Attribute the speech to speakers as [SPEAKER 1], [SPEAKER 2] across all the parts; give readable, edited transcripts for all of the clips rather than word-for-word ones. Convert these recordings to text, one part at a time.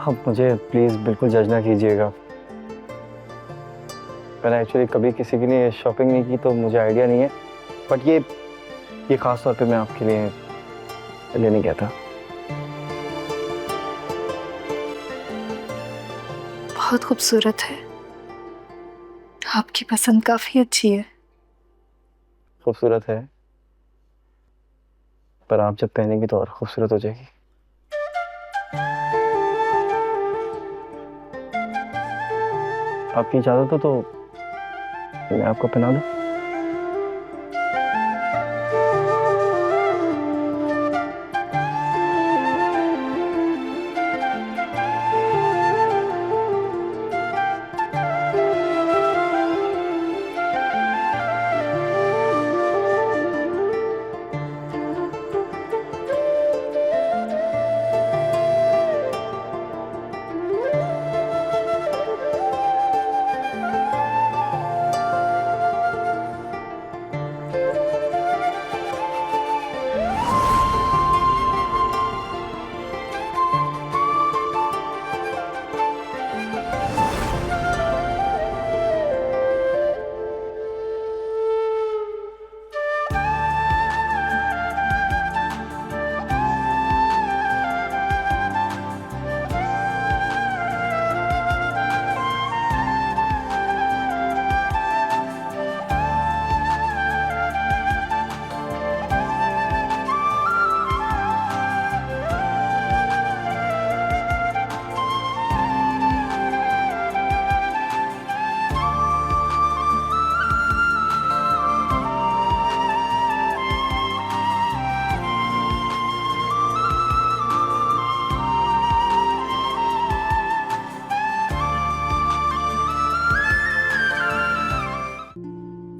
[SPEAKER 1] आप मुझे प्लीज़ बिल्कुल जज ना कीजिएगा। मैंने एक्चुअली कभी किसी के लिए शॉपिंग नहीं की तो मुझे आइडिया नहीं है, बट ये ख़ास तौर पे मैं आपके लिए लेने गया था।
[SPEAKER 2] बहुत खूबसूरत है। आपकी पसंद काफी अच्छी है।
[SPEAKER 1] खूबसूरत है, पर आप जब पहनेंगी तो और खूबसूरत हो जाएगी। आपकी इजाज़त हो तो मैं आपको पहना दूं?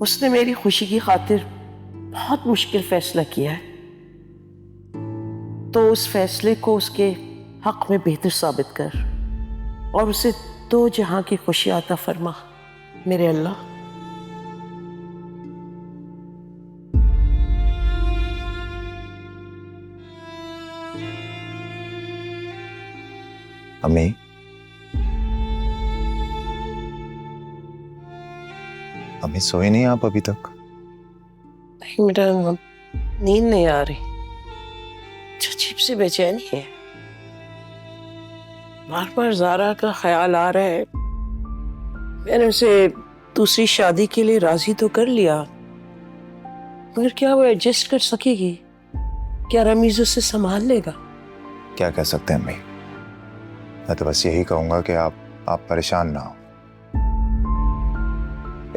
[SPEAKER 3] उसने मेरी खुशी की खातिर बहुत मुश्किल फैसला किया है, तो उस फैसले को उसके हक में बेहतर साबित कर और उसे दो जहां की खुशी अता फरमा मेरे अल्लाह।
[SPEAKER 4] अम्मी, अम्मी सोए नहीं आप अभी तक?
[SPEAKER 3] नहीं बेटा, नींद नहीं आ रही, अजीब सी बेचैनी है। बार बार ज़ारा का ख्याल आ रहा है। मैंने उसे दूसरी शादी के लिए राजी तो कर लिया, मगर क्या वो एडजस्ट कर सकेगी? क्या रमीज उसे संभाल लेगा?
[SPEAKER 4] क्या कह सकते हैं अम्मी, मैं तो बस यही कहूंगा कि आप परेशान ना हो,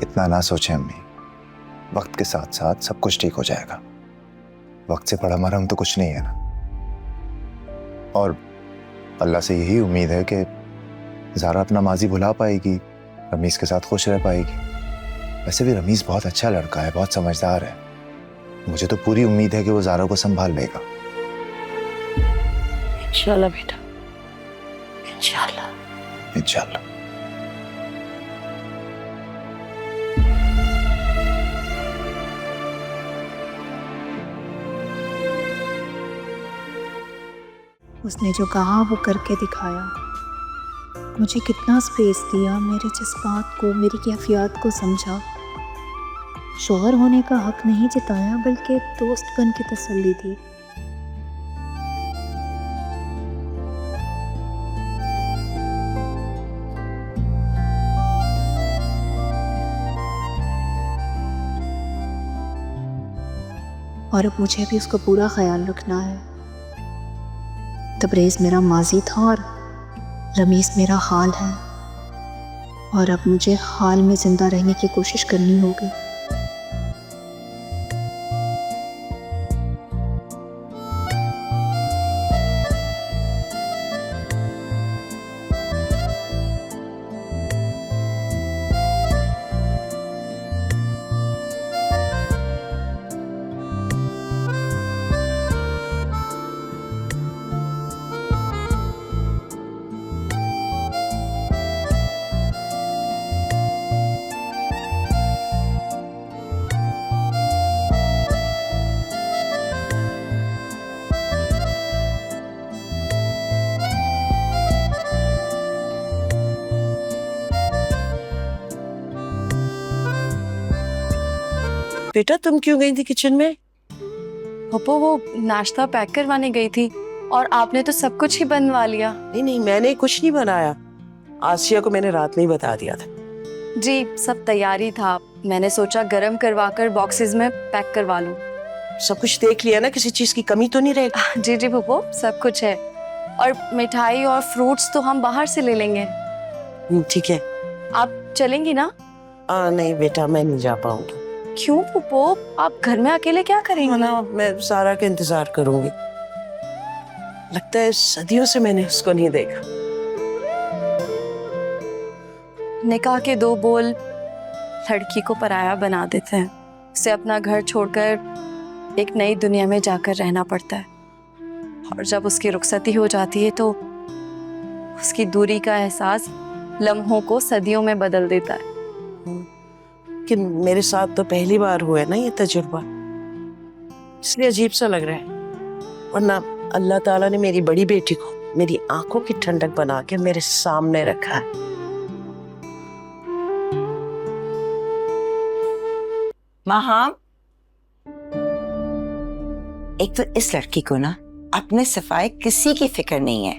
[SPEAKER 4] इतना ना सोचें अम्मी। वक्त के साथ साथ सब कुछ ठीक हो जाएगा। वक्त से बड़ा मरहम तो कुछ नहीं है ना। और अल्लाह से यही उम्मीद है कि ज़ारा अपना माजी भुला पाएगी, रमीज़ के साथ खुश रह पाएगी। वैसे भी रमीज़ बहुत अच्छा लड़का है, बहुत समझदार है। मुझे तो पूरी उम्मीद है कि वो ज़ारा को संभाल लेगा।
[SPEAKER 3] इंशाल्लाह बेटा, इंशाल्लाह।
[SPEAKER 4] इंशाल्लाह।
[SPEAKER 2] उसने जो कहा वो करके दिखाया। मुझे कितना स्पेस दिया, मेरे जज्बात को, मेरी कैफियत को समझा। शौहर होने का हक नहीं जताया, बल्कि दोस्त बन के तसल्ली दी। और अब मुझे भी उसका पूरा ख्याल रखना है। तबरेज़ मेरा माजी था और रमीज़ मेरा हाल है, और अब मुझे हाल में ज़िंदा रहने की कोशिश करनी होगी।
[SPEAKER 3] बेटा तुम क्यों गई थी किचन में?
[SPEAKER 5] पप्पू वो नाश्ता पैक करवाने गई थी और आपने तो सब कुछ ही बनवा लिया।
[SPEAKER 3] नहीं नहीं, मैंने कुछ नहीं बनाया। आसिया को मैंने रात में ही बता दिया था।
[SPEAKER 5] जी सब तैयारी था, मैंने सोचा गरम करवाकर बॉक्सेस में पैक करवा लूं।
[SPEAKER 3] सब कुछ देख लिया ना, किसी चीज की कमी तो नहीं रहेगी?
[SPEAKER 5] जी जी पप्पू सब कुछ है, और मिठाई और फ्रूट्स तो हम बाहर से ले लेंगे।
[SPEAKER 3] ठीक है।
[SPEAKER 5] आप चलेंगी ना?
[SPEAKER 3] नहीं बेटा, मैं नहीं जा पाऊंगी।
[SPEAKER 5] क्यों पप्पू, आप घर में अकेले क्या करेंगे?
[SPEAKER 3] ना, मैं सारा का इंतजार करूंगी। लगता है सदियों से मैंने उसको नहीं देखा।
[SPEAKER 5] निकाह के 2 बोल लड़की को पराया बना देते हैं। उसे अपना घर छोड़कर एक नई दुनिया में जाकर रहना पड़ता है, और जब उसकी रुखसती हो जाती है तो उसकी दूरी का एहसास लम्हों को सदियों में बदल देता है।
[SPEAKER 3] कि मेरे साथ तो पहली बार हुआ है ना ये तजुर्बा, इसलिए अजीब सा लग रहा है। वरना अल्लाह ताला ने मेरी बड़ी बेटी को मेरी आंखों की ठंडक बना के मेरे सामने रखा है।
[SPEAKER 6] माँ, एक तो इस लड़की को ना अपने सफाई किसी की फिक्र नहीं है।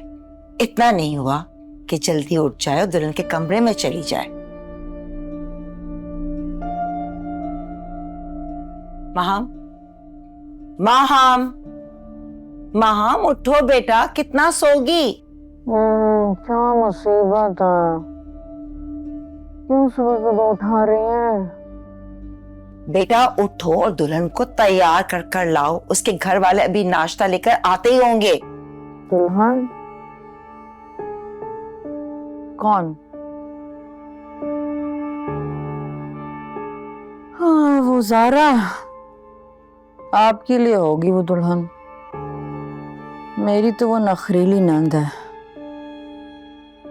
[SPEAKER 6] इतना नहीं हुआ कि जल्दी उठ जाए और दुल्हन के कमरे में चली जाए। माहम, माहम, माहम उठो बेटा, कितना सोगी?
[SPEAKER 1] क्या मुसीबत है? क्यों सुबह सुबह उठा रही है?
[SPEAKER 6] बेटा उठो और दुल्हन को तैयार कर कर लाओ, उसके घर वाले अभी नाश्ता लेकर आते ही होंगे।
[SPEAKER 1] दुल्हन? कौन? हाँ वो ज़ारा, आपके लिए होगी वो दुल्हन। मेरी तो वो नखरीली नंद है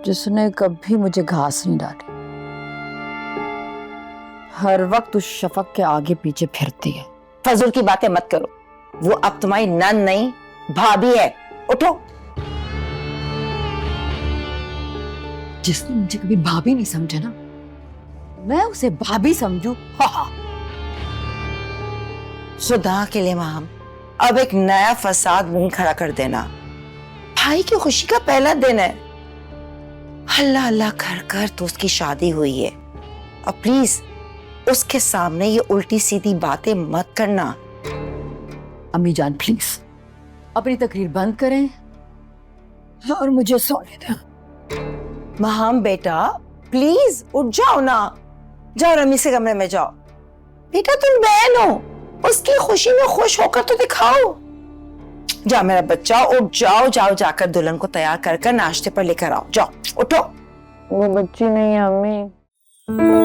[SPEAKER 1] जिसने कभी मुझे घास नहीं डाली, हर वक्त उस शफक के आगे पीछे फिरती है।
[SPEAKER 6] फजूल की बातें मत करो, वो अब तुम्हारी नंद नहीं भाभी है। उठो।
[SPEAKER 7] जिसने मुझे कभी भाभी नहीं समझा ना, मैं उसे भाभी समझू।
[SPEAKER 6] खुदा के लिए माम, अब एक नया फसाद नहीं खड़ा कर देना। भाई की खुशी का पहला दिन है, अल्लाह अल्लाह कर कर तो उसकी शादी हुई है। अब प्लीज उसके सामने ये उल्टी सीधी बातें मत करना।
[SPEAKER 7] अम्मी जान प्लीज अपनी तकरीर बंद करें और मुझे सोने दें।
[SPEAKER 6] माम बेटा प्लीज उठ जाओ ना, जाओ रमी से कमरे में जाओ। बेटा तुम बहन हो, उसकी खुशी में खुश होकर तो दिखाओ। जाओ मेरा बच्चा, उठ जाओ, जाओ जाकर दुल्हन को तैयार कर कर नाश्ते पर लेकर आओ। जाओ उठो।
[SPEAKER 1] वो बच्ची नहीं है अम्मी।